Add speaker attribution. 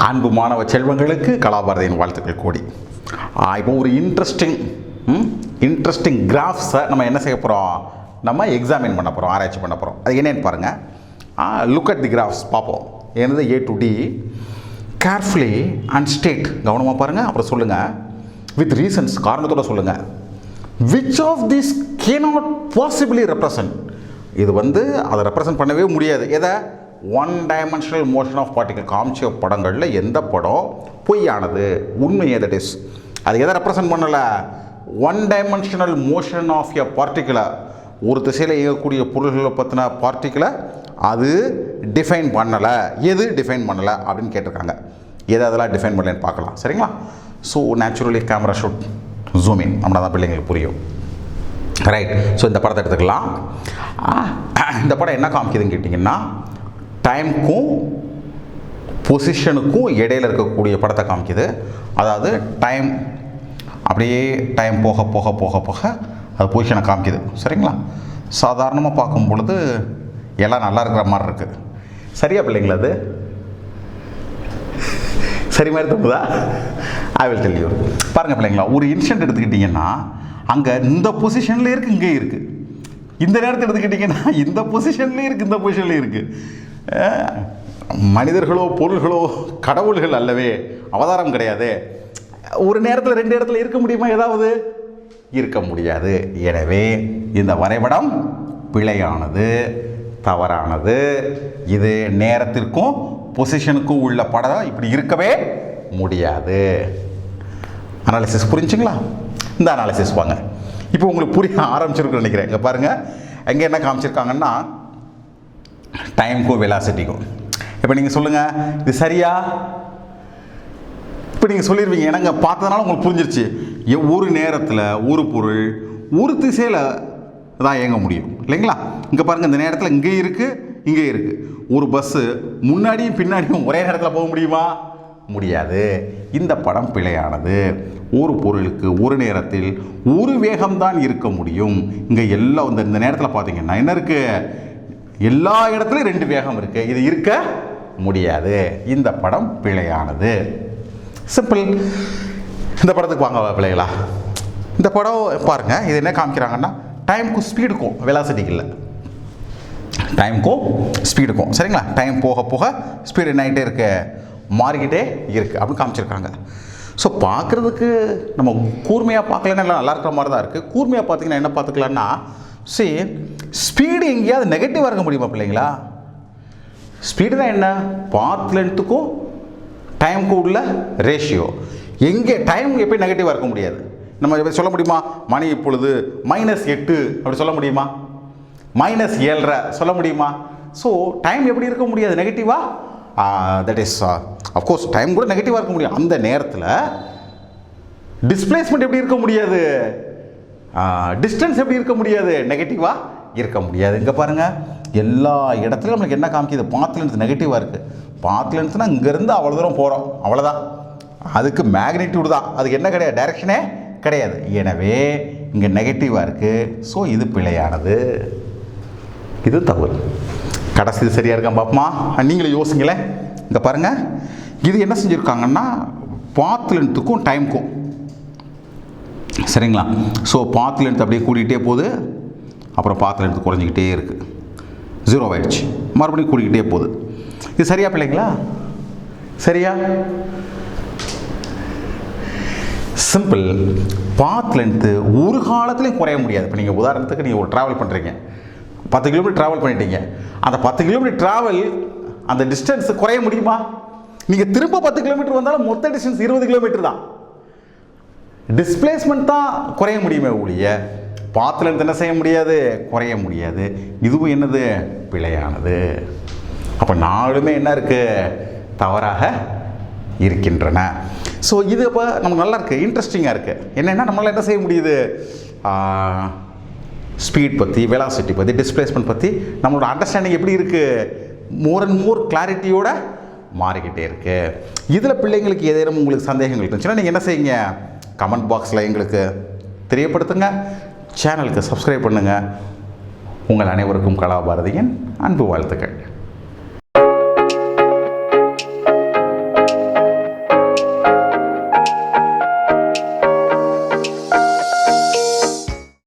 Speaker 1: அன்பு மாணவ செல்வங்களுக்கு கலாபாரதியின் வாழ்த்துக்கள் கூடி. இப்போ ஒரு இன்ட்ரெஸ்டிங் கிராஃப்ஸை நம்ம என்ன செய்ய போகிறோம், நம்ம எக்ஸாமின் பண்ண போகிறோம், ஆராய்ச்சி பண்ண போகிறோம். அது என்னென்னு பாருங்கள். லுக் அட் தி கிராஃப்ஸ் பார்ப்போம். என்னது A to D carefully and state, கவனமாக பாருங்கள், அப்புறம் சொல்லுங்கள் வித் ரீசன்ஸ், காரணத்தோட சொல்லுங்கள். Which of this cannot possibly represent, இது அதை ரெப்ரசன்ட் பண்ணவே முடியாது. எதை, one dimensional motion of particle காமிச்ச படங்களில் எந்த படம் பொய்யானது, உண்மை தட் இஸ் அது எதை ரெப்ரசன்ட் பண்ணலை, one dimensional motion of a particle, ஒரு திசையில் இயங்கக்கூடிய பொருள்களை பற்றின பார்ட்டிகுலை அது டிஃபைன் பண்ணலை. எது டிஃபைன் பண்ணலை அப்படின்னு கேட்டிருக்காங்க. எது அதெல்லாம் டிஃபைன் பண்ணலன்னு பார்க்கலாம், சரிங்களா? So naturally camera shoot zoom in, அப்படின்னா தான் பிள்ளைங்களுக்கு புரியும். ரைட். ஸோ இந்த படத்தை எடுத்துக்கலாம். இந்த படம் என்ன காமிக்குதுன்னு கேட்டிங்கன்னா, டைமுக்கும் பொசிஷனுக்கும் இடையில் இருக்கக்கூடிய படத்தை காமிக்குது. அதாவது டைம் அப்படியே டைம் போக போக போக போக அது பொசிஷனை காமிக்குது, சரிங்களா? சாதாரணமாக பார்க்கும் பொழுது எல்லாம் நல்லா இருக்கிற மாதிரி இருக்குது. சரியா பிள்ளைங்களா? அது சரி மாதிரி தோணுதா? I will tell you. பாருங்கள் பிள்ளைங்களா, ஒரு இன்ஸ்டன்ட் எடுத்துக்கிட்டிங்கன்னா அங்கே இந்த பொசிஷனில் இருக்குது, இங்கே இருக்குது. இந்த நேரத்தை எடுத்துக்கிட்டிங்கன்னா இந்த பொசிஷன்லேயும் இருக்குது, இந்த பொசிஷன்லேயும் இருக்குது. மனிதர்களோ பொருள்களோ கடவுள்கள் அல்லவே, அவதாரம் கிடையாது. ஒரு நேரத்தில் ரெண்டு இடத்துல இருக்க முடியுமா? ஏதாவது இருக்க முடியாது. எனவே இந்த வரைபடம் பிழையானது, தவறானது. இது நேரத்திற்கும் பொசிஷனுக்கும் உள்ள படம் இப்படி இருக்கவே முடியாது. அனாலிசிஸ் புரிஞ்சுங்களா? இந்த அனாலிசிஸ் வாங்க. இப்போ உங்களுக்கு புரிய ஆரம்பிச்சிருக்குன்னு நினைக்கிறேன். இங்கே பாருங்கள், எங்கே என்ன காமிச்சிருக்காங்கன்னா டைமுக்கும் வெலாசிட்டிக்கும். இப்போ நீங்கள் சொல்லுங்கள், இது சரியா? இப்போ நீங்கள் சொல்லிடுவீங்க, ஏன்னா பார்த்ததுனால உங்களுக்கு புரிஞ்சிருச்சு. ஒரு நேரத்தில் ஒரு பொருள் ஒரு திசையில் தான் இயங்க முடியும், இல்லைங்களா? இங்கே பாருங்கள், இந்த நேரத்தில் இங்கே இருக்குது, இங்கே இருக்குது. ஒரு பஸ்ஸு முன்னாடியும் பின்னாடியும் ஒரே நேரத்தில் போக முடியுமா? முடியாது. இந்த படம் பிழையானது. ஒரு பொருளுக்கு ஒரு நேரத்தில் ஒரு வேகம்தான் இருக்க முடியும். இங்கே எல்லாம் இந்த நேரத்தில் பார்த்தீங்கன்னா என்ன இருக்குது, எல்லா இடத்துலையும் ரெண்டு வேகம் இருக்குது. இது இருக்க முடியாது. இந்த படம் பிழையானது. சிம்பிள். இந்த படத்துக்கு வாங்க பிள்ளைகளா. இந்த படம் பாருங்கள், இது என்ன காமிக்கிறாங்கன்னா டைமுக்கும் ஸ்பீடுக்கும் வெலாசிட்டிக்கு இல்லை, டைமுக்கும் ஸ்பீடுக்கும், சரிங்களா? டைம் போக போக ஸ்பீடு என்ன ஆகிட்டே இருக்கு, மாறிக்கிட்டே இருக்குது அப்படின்னு காமிச்சிருக்காங்க. ஸோ பார்க்குறதுக்கு நம்ம கூர்மையாக பார்க்கலன்னா எல்லாம் நல்லா இருக்கிற மாதிரி தான் இருக்குது. கூர்மையாக பார்த்தீங்கன்னா என்ன பார்த்துக்கலான்னா, சரி ஸ்பீடு எங்கேயாவது நெகட்டிவாக இருக்க முடியுமா பிள்ளைங்களா? ஸ்பீடு தான் என்ன, பாத் லென்த்துக்கும் டைமுக்கும் உள்ள ரேஷியோ. எங்கே டைம் எப்படி நெகட்டிவாக இருக்க முடியாது? நம்ம சொல்ல முடியுமா, மணி இப்பொழுது -8 அப்படி சொல்ல முடியுமா? -7:30 சொல்ல முடியுமா? ஸோ டைம் எப்படி இருக்க முடியாது நெகட்டிவா? தட் இஸ் அஃப்கோர்ஸ் டைம் கூட நெகட்டிவாக இருக்க முடியும். அந்த நேரத்தில் டிஸ்பிளேஸ்மெண்ட் எப்படி இருக்க முடியாது, டிஸ்டன்ஸ் எப்படி இருக்க முடியாது, நெகட்டிவாக இருக்க முடியாது. இங்கே பாருங்கள், எல்லா இடத்துலையும் நம்மளுக்கு என்ன காமிக்குது, பாத் லென்த் நெகட்டிவாக இருக்குது. பாத் லென்த்னால் இங்கேருந்து அவ்வளோ தூரம் போகிறோம், அவ்வளோதான். அதுக்கு மேக்னிடியூடு தான், அதுக்கு என்ன கிடையாது, டைரக்ஷனே கிடையாது. எனவே இங்கே நெகட்டிவாக இருக்குது. ஸோ இது பிழையானது, இது தவறு. கடைசி இது சரியாக இருக்கான் பார்ப்போமா? நீங்களே யோசிங்களேன். இங்கே பாருங்கள், இது என்ன செஞ்சுருக்காங்கன்னா பாத் லென்த்துக்கும் டைமுக்கும், சரிங்களா? ஸோ பாத் லென்த் அப்படியே கூட்டிகிட்டே போகுது, அப்புறம் பாத் லென்த் குறைஞ்சிக்கிட்டே இருக்குது, 0 ஆயிடுச்சு, மறுபடியும் கூட்டிக்கிட்டே போகுது. இது சரியா பிள்ளைங்களா? சரியா? சிம்பிள். பாத் லென்த்து ஒரு காலத்துலேயும் குறைய முடியாது. இப்போ நீங்கள் உதாரணத்துக்கு நீங்கள் ஒரு ட்ராவல் பண்ணுறீங்க, 10 கிலோமீட்டர் ட்ராவல் பண்ணிட்டீங்க. அந்த 10 கிலோமீட்டர் ட்ராவல் அந்த டிஸ்டன்ஸ் குறைய முடியுமா? நீங்கள் திரும்ப 10 கிலோமீட்டர் வந்தாலும் மொத்த டிஸ்டன்ஸ் 20 கிலோமீட்டர் தான். டிஸ்பிளேஸ்மெண்ட் தான் குறைய முடியுமே ஒழிய பாத் லென்த் என்ன செய்ய முடியாது, குறைய முடியாது. இதுவும் என்னது, பிழையானது. அப்போ நாலுமே என்ன இருக்குது, தவறாக இருக்கின்றன. ஸோ இது அப்போ நமக்கு நல்லா இருக்குது, இன்ட்ரெஸ்டிங்காக இருக்குது. என்னென்னா நம்மளால் என்ன செய்ய முடியுது, ஸ்பீட் பற்றி, வெலாசிட்டி பற்றி, டிஸ்பிளேஸ்மெண்ட் பற்றி நம்மளோட அண்டர்ஸ்டாண்டிங் எப்படி இருக்குது, மோர் அண்ட் மோர் கிளாரிட்டியோட மாறிக்கிட்டே இருக்குது. இதில் பிள்ளைங்களுக்கு ஏதேனும் உங்களுக்கு சந்தேகங்கள் இருந்துச்சுன்னா நீங்கள் என்ன செய்யுங்க, கமெண்ட் பாக்ஸில் எங்களுக்கு தெரியப்படுத்துங்க. சேனலுக்கு சப்ஸ்கிரைப் பண்ணுங்கள். உங்கள் அனைவருக்கும் கலாபாரதியின் அன்பு வாழ்த்துக்கள்.